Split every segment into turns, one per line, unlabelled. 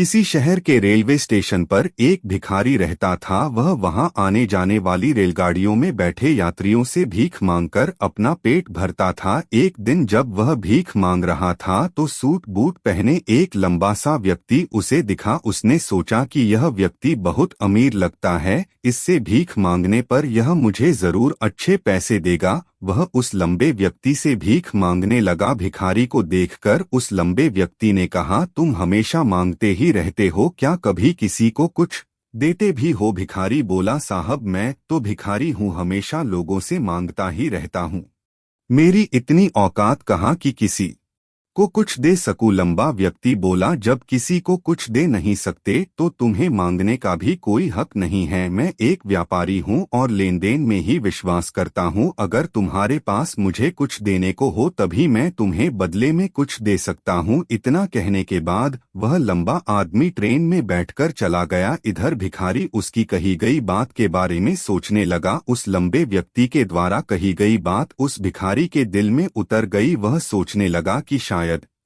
किसी शहर के रेलवे स्टेशन पर एक भिखारी रहता था। वह वहां आने जाने वाली रेलगाड़ियों में बैठे यात्रियों से भीख मांगकर अपना पेट भरता था। एक दिन जब वह भीख मांग रहा था तो सूट बूट पहने एक लंबा सा व्यक्ति उसे दिखा। उसने सोचा कि यह व्यक्ति बहुत अमीर लगता है, इससे भीख मांगने पर यह मुझे जरूर अच्छे पैसे देगा। वह उस लंबे व्यक्ति से भीख मांगने लगा। भिखारी को देखकर उस लंबे व्यक्ति ने कहा, तुम हमेशा मांगते ही रहते हो, क्या कभी किसी को कुछ देते भी हो? भिखारी बोला, साहब मैं तो भिखारी हूँ, हमेशा लोगों से मांगता ही रहता हूँ, मेरी इतनी औकात कहाँ कि किसी को कुछ दे सकूं। लंबा व्यक्ति बोला, जब किसी को कुछ दे नहीं सकते तो तुम्हें मांगने का भी कोई हक नहीं है। मैं एक व्यापारी हूँ और लेन देन में ही विश्वास करता हूँ। अगर तुम्हारे पास मुझे कुछ देने को हो तभी मैं तुम्हें बदले में कुछ दे सकता हूँ। इतना कहने के बाद वह लंबा आदमी ट्रेन में बैठकर चला गया। इधर भिखारी उसकी कही गई बात के बारे में सोचने लगा। उस लंबे व्यक्ति के द्वारा कही गई बात उस भिखारी के दिल में उतर गई। वह सोचने लगा कि शायद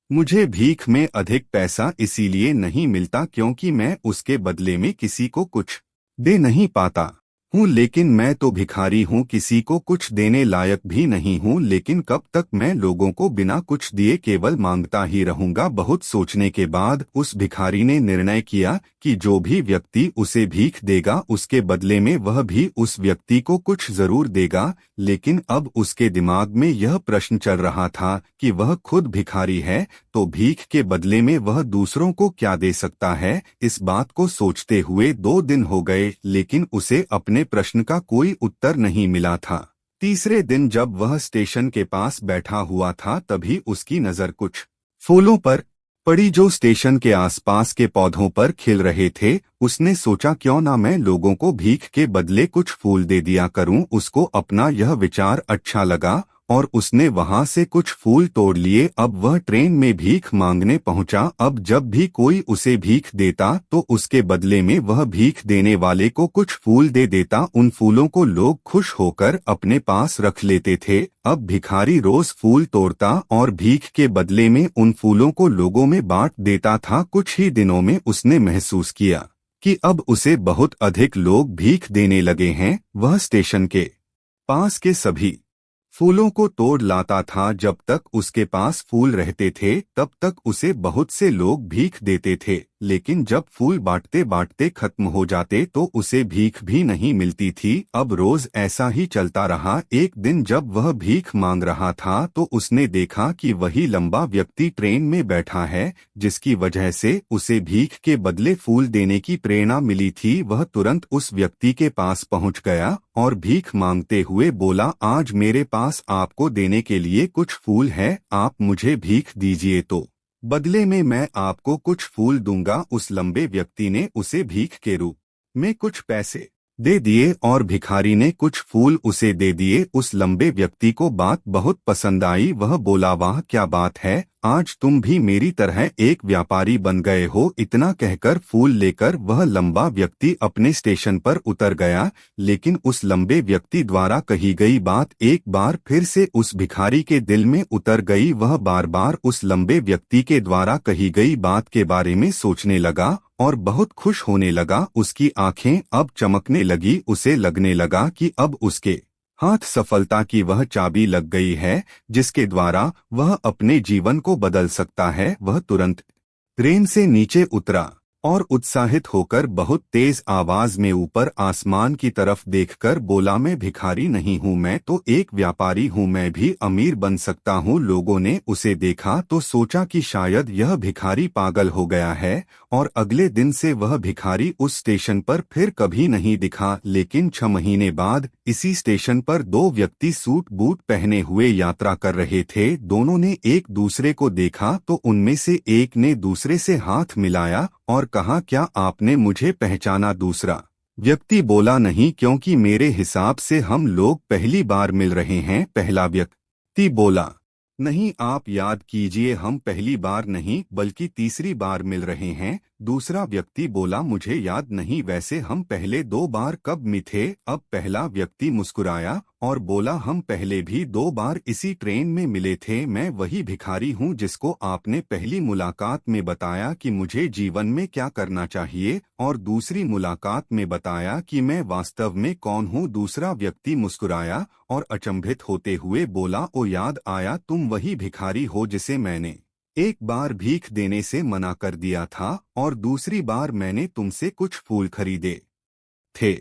मुझे भीख में अधिक पैसा इसीलिए नहीं मिलता क्योंकि मैं उसके बदले में किसी को कुछ दे नहीं पाता हूँ, लेकिन मैं तो भिखारी हूँ, किसी को कुछ देने लायक भी नहीं हूँ। लेकिन कब तक मैं लोगों को बिना कुछ दिए केवल मांगता ही रहूंगा? बहुत सोचने के बाद उस भिखारी ने निर्णय किया कि जो भी व्यक्ति उसे भीख देगा उसके बदले में वह भी उस व्यक्ति को कुछ जरूर देगा। लेकिन अब उसके दिमाग में यह प्रश्न चल रहा था कि वह खुद भिखारी है तो भीख के बदले में वह दूसरों को क्या दे सकता है। इस बात को सोचते हुए 2 दिन हो गए, लेकिन उसे अपने प्रश्न का कोई उत्तर नहीं मिला था। तीसरे दिन जब वह स्टेशन के पास बैठा हुआ था तभी उसकी नजर कुछ फूलों पर पड़ी जो स्टेशन के आसपास के पौधों पर खिल रहे थे। उसने सोचा, क्यों ना मैं लोगों को भीख के बदले कुछ फूल दे दिया करूं। उसको अपना यह विचार अच्छा लगा और उसने वहां से कुछ फूल तोड़ लिए। अब वह ट्रेन में भीख मांगने पहुंचा। अब जब भी कोई उसे भीख देता तो उसके बदले में वह भीख देने वाले को कुछ फूल दे देता। उन फूलों को लोग खुश होकर अपने पास रख लेते थे। अब भिखारी रोज फूल तोड़ता और भीख के बदले में उन फूलों को लोगों में बांट देता था। कुछ ही दिनों में उसने महसूस किया कि अब उसे बहुत अधिक लोग भीख देने लगे हैं। वह स्टेशन के पास के सभी फूलों को तोड़ लाता था। जब तक उसके पास फूल रहते थे तब तक उसे बहुत से लोग भीख देते थे, लेकिन जब फूल बांटते बांटते खत्म हो जाते तो उसे भीख भी नहीं मिलती थी। अब रोज ऐसा ही चलता रहा। एक दिन जब वह भीख मांग रहा था तो उसने देखा कि वही लंबा व्यक्ति ट्रेन में बैठा है, जिसकी वजह से उसे भीख के बदले फूल देने की प्रेरणा मिली थी। वह तुरंत उस व्यक्ति के पास पहुंच गया और भीख मांगते हुए बोला, आज मेरे पास आपको देने के लिए कुछ फूल है, आप मुझे भीख दीजिए तो बदले में मैं आपको कुछ फूल दूंगा। उस लंबे व्यक्ति ने उसे भीख के रूप में कुछ पैसे दे दिए और भिखारी ने कुछ फूल उसे दे दिए। उस लंबे व्यक्ति को बात बहुत पसंद आई। वह बोला, वाह क्या बात है, आज तुम भी मेरी तरह एक व्यापारी बन गए हो। इतना कहकर फूल लेकर वह लंबा व्यक्ति अपने स्टेशन पर उतर गया। लेकिन उस लंबे व्यक्ति द्वारा कही गई बात एक बार फिर से उस भिखारी के दिल में उतर गई। वह बार बार उस लंबे व्यक्ति के द्वारा कही गई बात के बारे में सोचने लगा और बहुत खुश होने लगा। उसकी आंखें अब चमकने लगी। उसे लगने लगा कि अब उसके हाथ सफलता की वह चाबी लग गई है जिसके द्वारा वह अपने जीवन को बदल सकता है। वह तुरंत ट्रेन से नीचे उतरा और उत्साहित होकर बहुत तेज आवाज में ऊपर आसमान की तरफ देखकर बोला, मैं भिखारी नहीं हूँ, मैं तो एक व्यापारी हूँ, मैं भी अमीर बन सकता हूँ। लोगों ने उसे देखा तो सोचा कि शायद यह भिखारी पागल हो गया है और अगले दिन से वह भिखारी उस स्टेशन पर फिर कभी नहीं दिखा। लेकिन 6 महीने बाद इसी स्टेशन पर 2 व्यक्ति सूट बूट पहने हुए यात्रा कर रहे थे। दोनों ने एक दूसरे को देखा तो उनमें से एक ने दूसरे से हाथ मिलाया और कहा, क्या आपने मुझे पहचाना? दूसरा व्यक्ति बोला, नहीं, क्योंकि मेरे हिसाब से हम लोग पहली बार मिल रहे हैं। पहला व्यक्ति बोला, नहीं, आप याद कीजिए, हम पहली बार नहीं बल्कि तीसरी बार मिल रहे हैं। दूसरा व्यक्ति बोला, मुझे याद नहीं, वैसे हम पहले 2 बार कब मिले? अब पहला व्यक्ति मुस्कुराया और बोला, हम पहले भी 2 बार इसी ट्रेन में मिले थे। मैं वही भिखारी हूँ जिसको आपने पहली मुलाकात में बताया कि मुझे जीवन में क्या करना चाहिए और दूसरी मुलाकात में बताया कि मैं वास्तव में कौन हूँ। दूसरा व्यक्ति मुस्कुराया और अचंभित होते हुए बोला, ओ याद आया, तुम वही भिखारी हो जिसे मैंने एक बार भीख देने से मना कर दिया था और दूसरी बार मैंने तुमसे कुछ फूल खरीदे थे।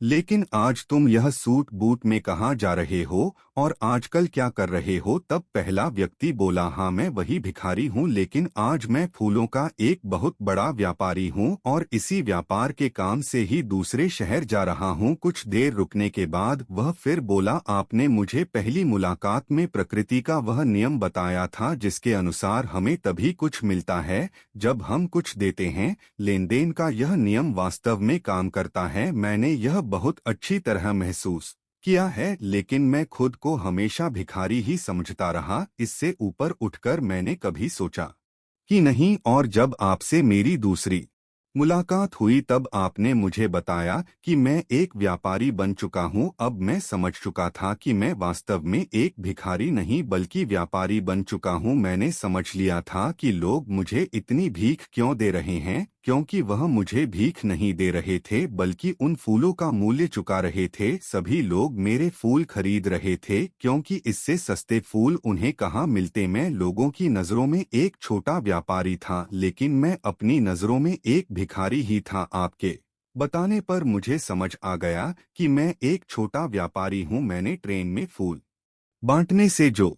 लेकिन आज तुम यह सूट बूट में कहाँ जा रहे हो और आजकल क्या कर रहे हो? तब पहला व्यक्ति बोला, हाँ मैं वही भिखारी हूँ, लेकिन आज मैं फूलों का एक बहुत बड़ा व्यापारी हूँ और इसी व्यापार के काम से ही दूसरे शहर जा रहा हूँ। कुछ देर रुकने के बाद वह फिर बोला, आपने मुझे पहली मुलाकात में प्रकृति का वह नियम बताया था जिसके अनुसार हमें तभी कुछ मिलता है जब हम कुछ देते हैं। लेन देन का यह नियम वास्तव में काम करता है। मैंने यह बहुत अच्छी तरह महसूस किया है, लेकिन मैं खुद को हमेशा भिखारी ही समझता रहा। इससे ऊपर उठकर मैंने कभी सोचा कि नहीं, और जब आपसे मेरी दूसरी मुलाकात हुई तब आपने मुझे बताया कि मैं एक व्यापारी बन चुका हूं। अब मैं समझ चुका था कि मैं वास्तव में एक भिखारी नहीं बल्कि व्यापारी बन चुका हूं। मैंने समझ लिया था कि लोग मुझे इतनी भीख क्यों दे रहे हैं, क्योंकि वह मुझे भीख नहीं दे रहे थे बल्कि उन फूलों का मूल्य चुका रहे थे। सभी लोग मेरे फूल खरीद रहे थे क्योंकि इससे सस्ते फूल उन्हें कहाँ मिलते। मैं लोगों की नज़रों में एक छोटा व्यापारी था, लेकिन मैं अपनी नज़रों में एक भिखारी ही था। आपके बताने पर मुझे समझ आ गया कि मैं एक छोटा व्यापारी हूँ। मैंने ट्रेन में फूल बांटने से जो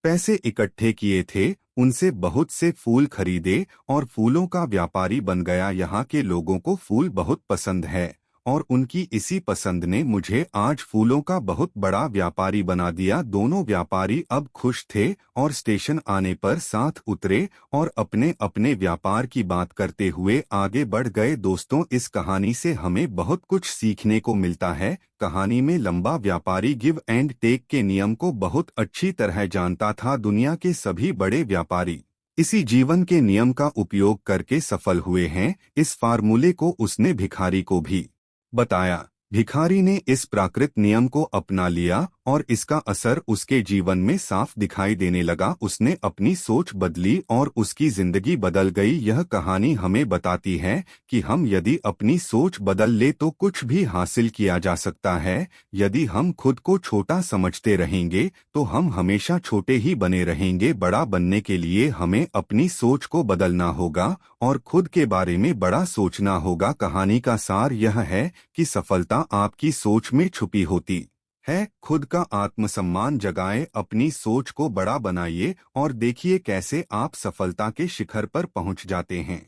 पैसे इकट्ठे किए थे उनसे बहुत से फूल खरीदे और फूलों का व्यापारी बन गया। यहाँ के लोगों को फूल बहुत पसंद है और उनकी इसी पसंद ने मुझे आज फूलों का बहुत बड़ा व्यापारी बना दिया। दोनों व्यापारी अब खुश थे और स्टेशन आने पर साथ उतरे और अपने अपने व्यापार की बात करते हुए आगे बढ़ गए। दोस्तों, इस कहानी से हमें बहुत कुछ सीखने को मिलता है। कहानी में लंबा व्यापारी गिव एंड टेक के नियम को बहुत अच्छी तरह जानता था। दुनिया के सभी बड़े व्यापारी इसी जीवन के नियम का उपयोग करके सफल हुए हैं। इस फार्मूले को उसने भिखारी को भी बताया। भिखारी ने इस प्राकृत नियम को अपना लिया और इसका असर उसके जीवन में साफ दिखाई देने लगा। उसने अपनी सोच बदली और उसकी जिंदगी बदल गई। यह कहानी हमें बताती है कि हम यदि अपनी सोच बदल ले तो कुछ भी हासिल किया जा सकता है। यदि हम खुद को छोटा समझते रहेंगे तो हम हमेशा छोटे ही बने रहेंगे। बड़ा बनने के लिए हमें अपनी सोच को बदलना होगा और खुद के बारे में बड़ा सोचना होगा। कहानी का सार यह है कि सफलता आपकी सोच में छुपी होती है। खुद का आत्मसम्मान जगाएं, अपनी सोच को बड़ा बनाइए और देखिए कैसे आप सफलता के शिखर पर पहुंच जाते हैं।